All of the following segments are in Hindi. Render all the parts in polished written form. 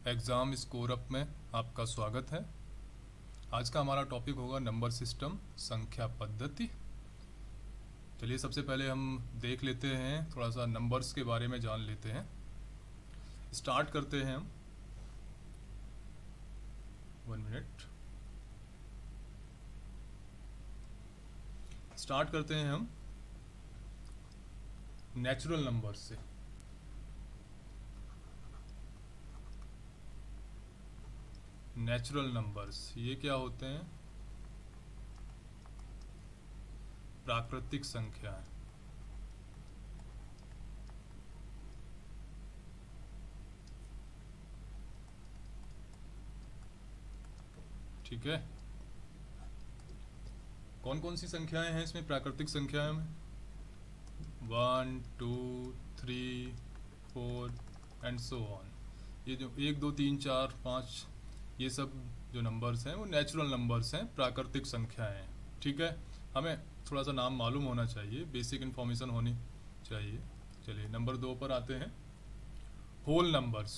एग्ज़ाम स्कोर अप में आपका स्वागत है। आज का हमारा टॉपिक होगा नंबर सिस्टम संख्या पद्धति। चलिए सबसे पहले हम देख लेते हैं, थोड़ा सा नंबर्स के बारे में जान लेते हैं। स्टार्ट करते हैं हम। 1 मिनट। स्टार्ट करते हैं हम नेचुरल नंबर्स से। नेचुरल नंबर्स ये क्या होते हैं? प्राकृतिक संख्याएं। ठीक है। कौन कौन सी संख्याएं हैं इसमें? प्राकृतिक संख्याएं में 1 2 3 4 एंड सो ऑन। ये जो 1 2 3 4 5 ये सब जो नंबर्स हैं वो नेचुरल नंबर्स हैं, प्राकृतिक संख्याएं हैं। ठीक है। हमें थोड़ा सा नाम मालूम होना चाहिए, बेसिक इन्फॉर्मेशन होनी चाहिए। चलिए नंबर 2 पर आते हैं। Whole numbers.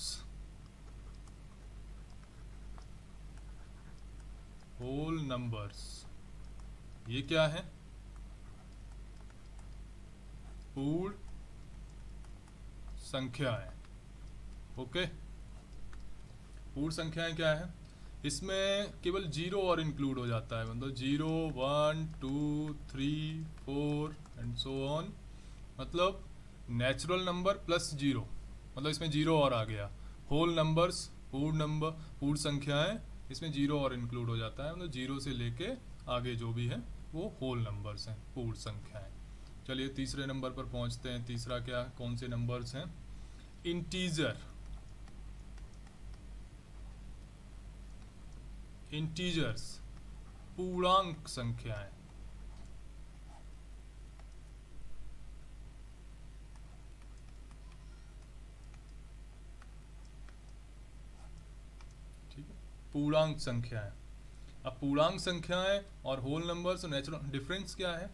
होल नंबर्स ये क्या है? पूर्ण संख्याएं। ओके। पूर्ण संख्याएं क्या है? इसमें केवल जीरो और इंक्लूड हो जाता है, मतलब 0 1 2 3 4 एंड सो ऑन। मतलब नेचुरल नंबर प्लस जीरो, मतलब इसमें जीरो और आ गया। होल नंबर्स पूर्ण नंबर, पूर्ण संख्याएं, इसमें जीरो और इंक्लूड हो जाता है, मतलब जीरो से लेके आगे जो भी है वो होल नंबर्स हैं, पूर्ण संख्याएं। चलिए तीसरे नंबर पर पहुंचते हैं। तीसरा क्या, कौन से नंबर्स हैं? इंटीजर। इंटीजर्स पूर्णांक संख्याएं। ठीक है, पूर्णांक संख्याएं। अब पूर्णांक संख्याएं और होल नंबर्स और नेचुरल डिफरेंस क्या है?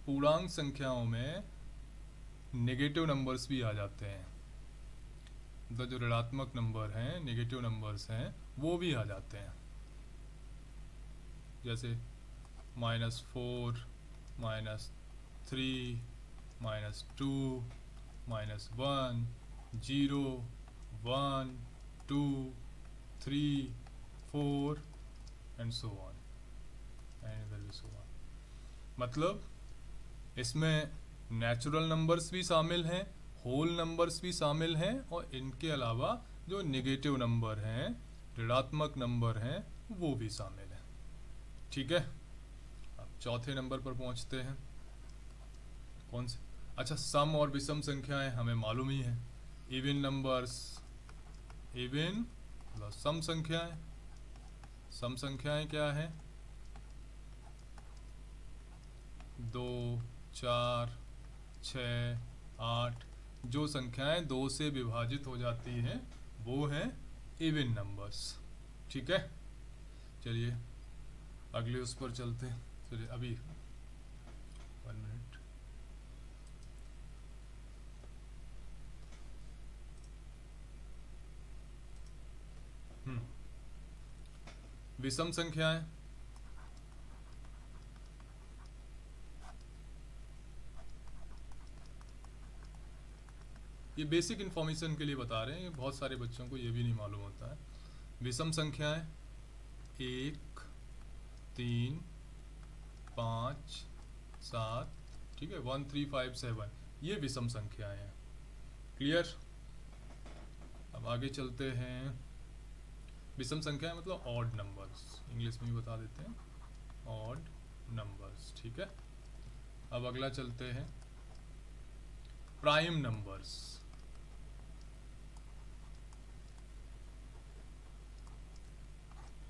पूर्णांक संख्याओं में नेगेटिव नंबर्स भी आ जाते हैं, मतलब जो ऋणात्मक नंबर हैं, नेगेटिव नंबर्स हैं, वो भी आ जाते हैं। जैसे -4 -3 -2 -1 0 1 2 3 4 and so on and so on. मतलब इसमें नेचुरल नंबर्स भी शामिल हैं, होल नंबर्स भी शामिल हैं, और इनके अलावा जो नेगेटिव नंबर हैं, ऋणात्मक नंबर हैं, वो भी शामिल हैं। ठीक है। अब चौथे नंबर पर पहुंचते हैं। कौन से? अच्छा, सम और विषम संख्याएं हमें मालूम ही है। इवन नंबर्स, इवन प्लस सम संख्याएं। सम संख्याएं क्या है? 2 4 6 8, जो संख्याएं 2 से विभाजित हो जाती हैं वो हैं इवन नंबर्स। ठीक है। चलिए अगले उस पर चलते हैं। चलिए अभी 1 मिनट। विषम संख्याएं। ये बेसिक इन्फॉर्मेशन के लिए बता रहे हैं, बहुत सारे बच्चों को ये भी नहीं मालूम होता है। विषम संख्याएं 1 3 5 7, ठीक है, 1 3 5 7, ये विषम संख्याएं हैं। क्लियर। अब आगे चलते हैं। विषम संख्या मतलब ऑड नंबर्स, इंग्लिश में भी बता देते हैं ऑड नंबर्स। ठीक है। अब अगला चलते हैं प्राइम नंबर्स।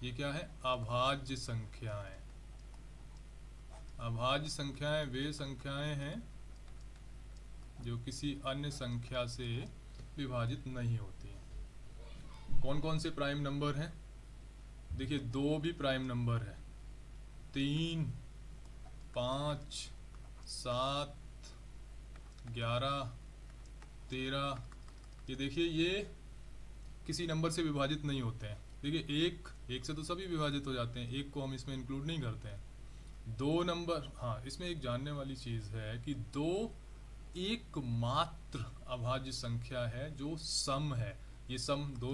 ये क्या है? अभाज्य संख्याएं। अभाज्य संख्याएं वे संख्याएं हैं जो किसी अन्य संख्या से विभाजित नहीं होती हैं। कौन कौन से प्राइम नंबर हैं? देखिए 2 भी प्राइम नंबर है, 3 5 7 11 13, ये देखिए ये किसी नंबर से विभाजित नहीं होते हैं। देखिए एक से तो सभी विभाजित हो जाते हैं, एक को हम इसमें इंक्लूड नहीं करते हैं। दो नंबर, हाँ इसमें एक जानने वाली चीज़ है कि दो एकमात्र अभाज्य संख्या है जो सम है। ये सम दो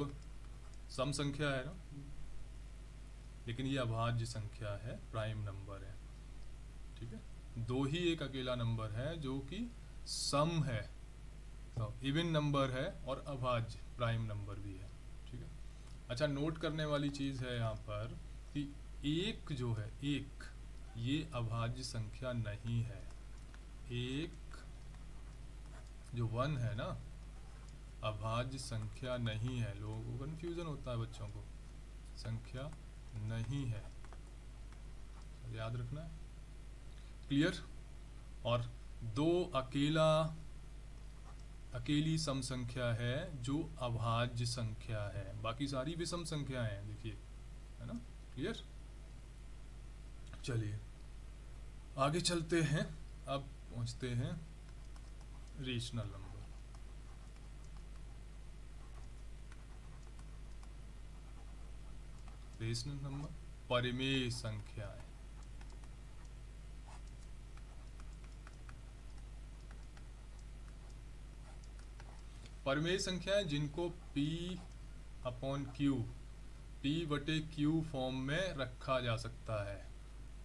सम संख्या है ना, लेकिन ये अभाज्य संख्या है, प्राइम नंबर है। ठीक है, दो ही एक अकेला नंबर है जो कि सम है, तो इवन नंबर है और अभाज्य प्राइम नंबर भी है। ठीक है, अच्छा नोट करने वाली चीज़ है यहाँ पर कि एक जो है एक, ये अभाज्य संख्या नहीं है। एक जो वन है ना, अभाज्य संख्या नहीं है। लोगों को कन्फ्यूज़न होता है, बच्चों को, संख्या नहीं है, याद रखना है। क्लियर? और दो अकेली सम संख्या है जो अभाज्य संख्या है, बाकी सारी विषम संख्याएं हैं, देखिए, है ना। क्लियर? चलिए आगे चलते हैं, अब पहुंचते हैं रेशनल नंबर। रेशनल नंबर परिमेय संख्याएं। परिमेय संख्याएं जिनको P/Q फॉर्म में रखा जा सकता है।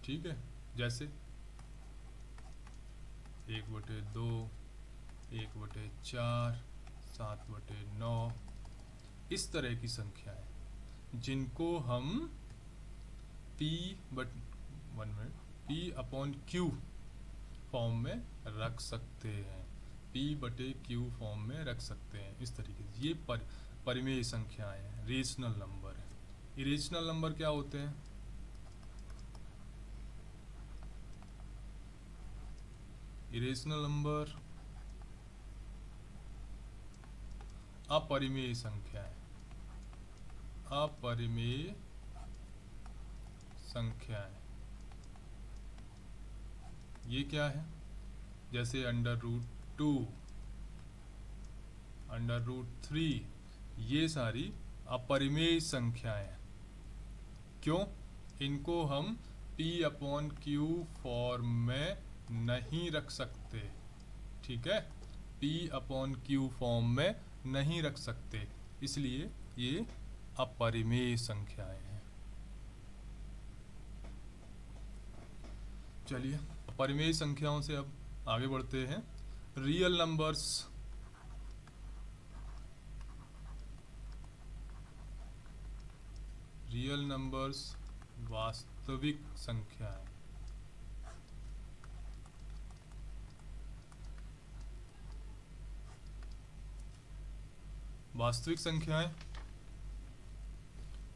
ठीक है, जैसे 1/2, 1/4, 7/9, इस तरह की संख्याएं जिनको हम P/Q फॉर्म में रख सकते हैं, P/Q फॉर्म में रख सकते हैं, इस तरीके से। ये परिमेय संख्याएं हैं, रेशनल नंबर है। इरेशनल नंबर क्या होते हैं? इरेशनल नंबर अपरिमेय संख्याएं, अपरिमेय संख्याएं। ये क्या है? जैसे √2, √3, ये सारी अपरिमेय संख्याएं हैं। क्यों? इनको हम P/Q फॉर्म में नहीं रख सकते। ठीक है, P/Q फॉर्म में नहीं रख सकते, इसलिए ये अपरिमेय संख्याएं हैं। चलिए परिमेय संख्याओं से अब आगे बढ़ते हैं। रियल नंबर्स, रियल नंबर्स वास्तविक संख्याएं। वास्तविक संख्याएं,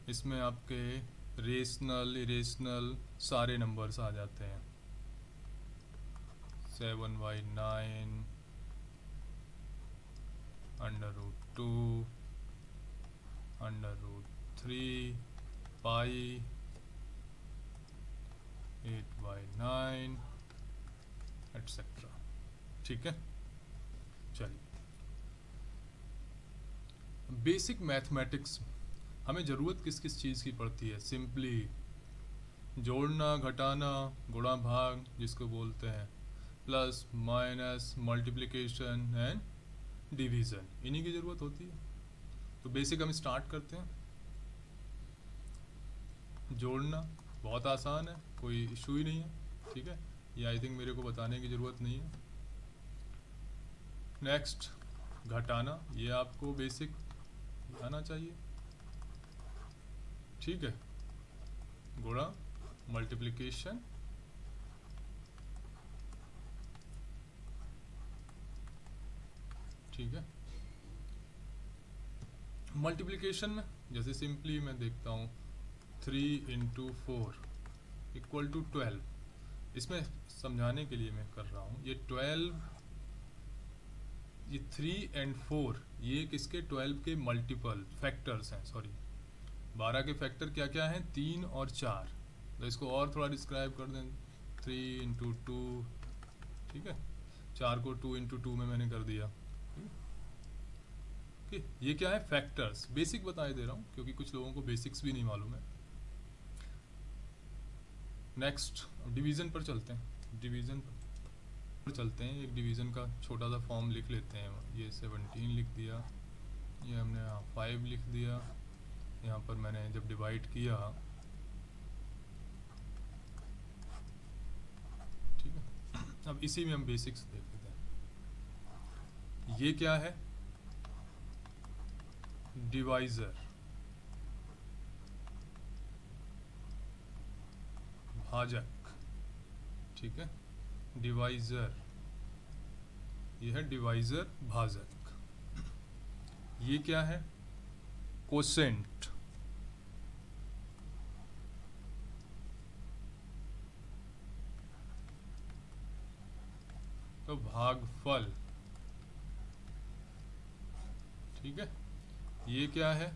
इसमें आपके रेशनल, इरेशनल सारे नंबर्स आ जाते हैं। 7/9, √2, √3, पाई, 8/9, एटसेट्रा। ठीक है, चलिए बेसिक मैथमेटिक्स हमें ज़रूरत किस किस चीज़ की पड़ती है? सिंपली जोड़ना, घटाना, गुणा भाग जिसको बोलते हैं, plus minus, multiplication and division, इन्हीं की ज़रूरत होती है। तो बेसिक हम स्टार्ट करते हैं। जोड़ना बहुत आसान है, कोई इशू ही नहीं है। ठीक है, ये आई थिंक मेरे को बताने की ज़रूरत नहीं है। नेक्स्ट घटाना, ये आपको बेसिक आना चाहिए। ठीक है, गुणा, मल्टीप्लिकेशन, ठीक है। मल्टीप्लिकेशन में जैसे सिंपली मैं देखता हूँ 3 × 4 = 12। इसमें समझाने के लिए मैं कर रहा हूँ, ये 12, ये 3 और 4 ये किसके 12 के मल्टीपल फैक्टर्स हैं। सॉरी, 12 के फैक्टर क्या क्या हैं? 3 और 4। तो इसको और थोड़ा डिस्क्राइब कर दें, 3 × 2, ठीक है, 4 को 2 × 2 में मैंने कर दिया। कि ये क्या है, फैक्टर्स। बेसिक बताए दे रहा हूँ क्योंकि कुछ लोगों को बेसिक्स भी नहीं मालूम है। नेक्स्ट डिवीज़न पर चलते हैं। डिवीज़न पर चलते हैं, एक डिवीज़न का छोटा सा फॉर्म लिख लेते हैं। ये 17 लिख दिया, ये हमने यहाँ 5 लिख दिया, यहाँ पर मैंने जब डिवाइड किया, ठीक है। अब इसी में हम बेसिक्स देख लेते हैं। ये क्या है, डिवाइज़र, भाजक, ठीक है। डिवाइज़र, ये है डिवाइज़र, भाजक। ये क्या है, कोसेंट, तो भागफल, ठीक है। ये क्या है,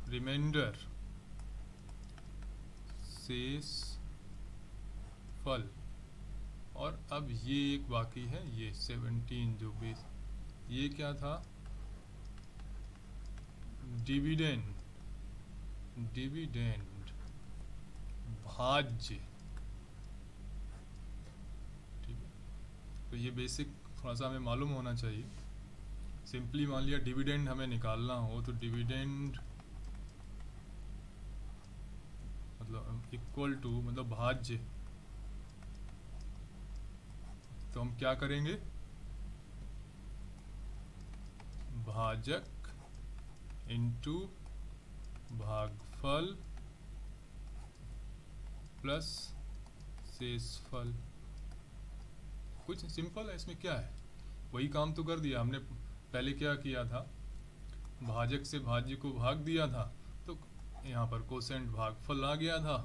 रिमाइंडर, शेष फल। और अब ये एक बाकी है, ये 17 जो बेस, ये क्या था, डिविडेंड, डिविडेंड भाज्य, ठीक है। तो ये बेसिक थोड़ा सा हमें मालूम होना चाहिए। सिंपली मान लिया डिविडेंड हमें निकालना हो तो डिविडेंड मतलब इक्वल टू, मतलब भाज्य, तो हम क्या करेंगे, भाजक इनटू भागफल प्लस शेषफल। कुछ सिंपल है, इसमें क्या है, वही काम तो कर दिया हमने। पहले क्या किया था, भाजक से भाज्य को भाग दिया था, तो यहाँ पर कोसेंट भागफल आ गया था,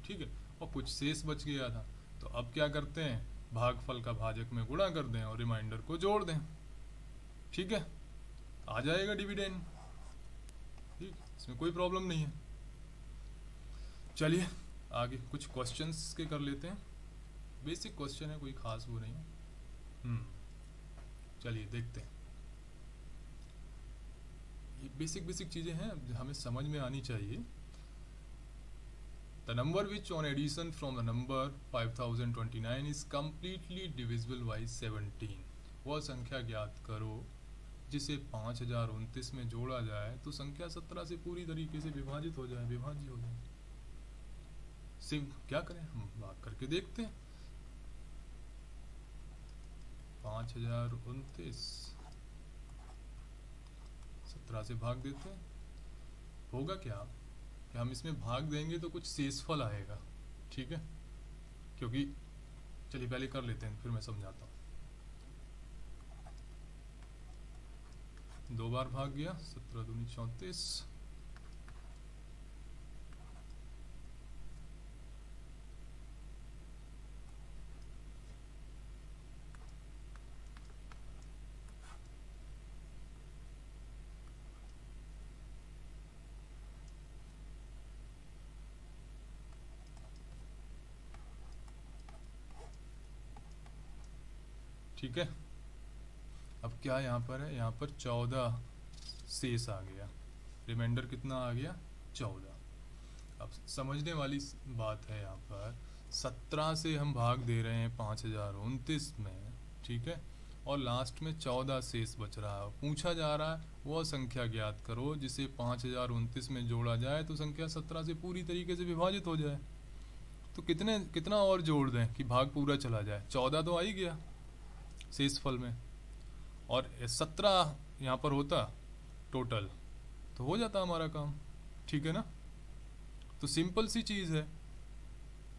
ठीक है, और कुछ शेष बच गया था। तो अब क्या करते हैं, भागफल का भाजक में गुणा कर दें और रिमाइंडर को जोड़ दें, ठीक है, आ जाएगा डिविडेंड, ठीक, इसमें कोई प्रॉब्लम नहीं है। चलिए आगे कुछ क्वेश्चंस के कर लेते हैं। बेसिक क्वेश्चन है, कोई खास वो नहीं है। चलिए देखते हैं। ये बेसिक बेसिक चीज़ें हैं, हमें समझ में आनी चाहिए। The number which on addition from the number 5029 is completely divisible by 17। वह संख्या ज्ञात करो जिसे 5029 में जोड़ा जाए तो संख्या 17 से पूरी तरीके से विभाजित हो जाए, विभाज्य हो जाए। सिम क्या करें, हम भाग करके देखते हैं। 5029 17 से भाग देते हैं, होगा क्या कि हम इसमें भाग देंगे तो कुछ शेषफल आएगा, ठीक है, क्योंकि चलिए पहले कर लेते हैं फिर मैं समझाता हूँ। 2 बार भाग गया, 17 दूनी 34, ठीक है। अब क्या यहाँ पर है, यहाँ पर 14 शेष आ गया, रिमाइंडर कितना आ गया, 14। अब समझने वाली बात है, यहाँ पर 17 से हम भाग दे रहे हैं 5029 में, ठीक है, और लास्ट में 14 शेष बच रहा है। पूछा जा रहा है वह संख्या ज्ञात करो जिसे 5029 में जोड़ा जाए तो संख्या 17 से पूरी तरीके से विभाजित हो जाए। तो कितना और जोड़ दें कि भाग पूरा चला जाए, 14 तो आ ही गया शेषफल में, और 17 यहाँ पर होता टोटल, तो हो जाता हमारा काम, ठीक है ना। तो सिंपल सी चीज़ है,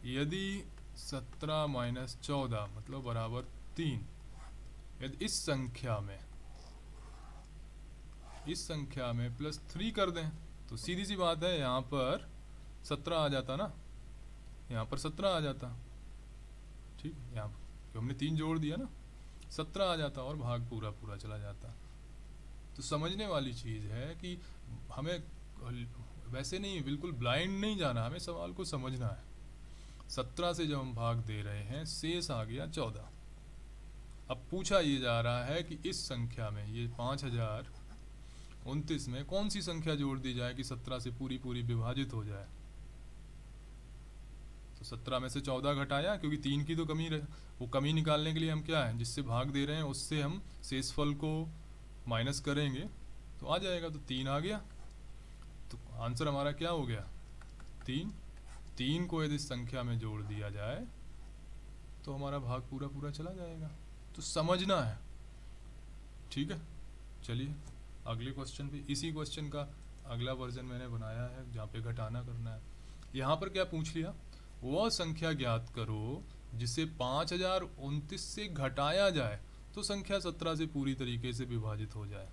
यदि 17 माइनस 14 मतलब बराबर 3, यदि इस संख्या में प्लस 3 कर दें तो सीधी सी बात है, यहाँ पर 17 आ जाता ना, यहाँ पर 17 आ जाता, ठीक, यहाँ पर हमने 3 जोड़ दिया ना, 17 आ जाता और भाग पूरा पूरा चला जाता। तो समझने वाली चीज़ है कि हमें वैसे नहीं, बिल्कुल ब्लाइंड नहीं जाना, हमें सवाल को समझना है। 17 से जब हम भाग दे रहे हैं, शेष आ गया 14। अब पूछा ये जा रहा है कि इस संख्या में, ये 5029 में कौन सी संख्या जोड़ दी जाए कि 17 से पूरी पूरी विभाजित हो जाए। तो 17 में से 14 घटाया, क्योंकि 3 की तो कमी रहे, वो कमी निकालने के लिए हम क्या है, जिससे भाग दे रहे हैं उससे हम शेषफल को माइनस करेंगे तो आ जाएगा। तो 3 आ गया, तो आंसर हमारा क्या हो गया, 3। 3 को यदि संख्या में जोड़ दिया जाए तो हमारा भाग पूरा पूरा चला जाएगा। तो समझना है, ठीक है। चलिए अगले क्वेश्चन पे, इसी क्वेश्चन का अगला वर्जन मैंने बनाया है जहाँ पे घटाना करना है। यहाँ पर क्या पूछ लिया, वह संख्या ज्ञात करो जिसे 5029 से घटाया जाए तो संख्या 17 से पूरी तरीके से विभाजित हो जाए।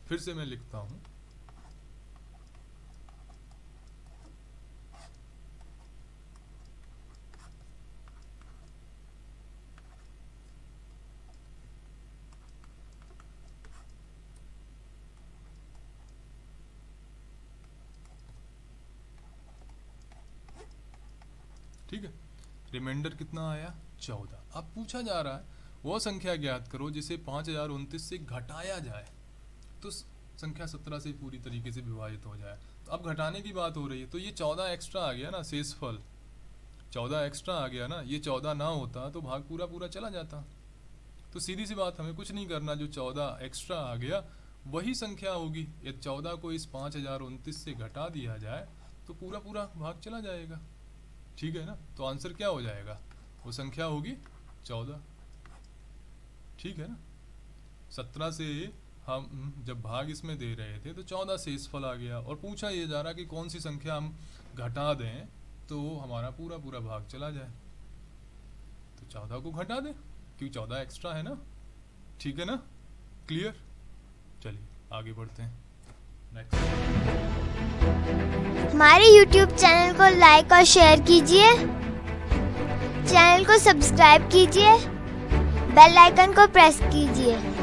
फिर से मैं लिखता हूँ, ठीक है। रिमाइंडर कितना आया, 14। अब पूछा जा रहा है वह संख्या ज्ञात करो जिसे 5029 से घटाया जाए तो संख्या 17 से पूरी तरीके से विभाजित हो जाए। तो अब घटाने की बात हो रही है, तो ये 14 एक्स्ट्रा आ गया ना, शेषफल 14 एक्स्ट्रा आ गया ना, ये 14 ना होता तो भाग पूरा पूरा चला जाता। तो सीधी सी बात, हमें कुछ नहीं करना, जो 14 एक्स्ट्रा आ गया वही संख्या होगी। यदि 14 को इस 5029 से घटा दिया जाए तो पूरा पूरा भाग चला जाएगा, ठीक है ना। तो आंसर क्या हो जाएगा, वो संख्या होगी 14, ठीक है ना। 17 से हम जब भाग इसमें दे रहे थे तो 14 शेषफल आ गया, और पूछा ये जा रहा कि कौन सी संख्या हम घटा दें तो हमारा पूरा पूरा भाग चला जाए। तो 14 को घटा दें, क्योंकि 14 एक्स्ट्रा है ना, ठीक है ना, क्लियर। चलिए आगे बढ़ते हैं नेक्स्ट। हमारे YouTube चैनल को लाइक और शेयर कीजिए, चैनल को सब्सक्राइब कीजिए, बेल आइकन को प्रेस कीजिए।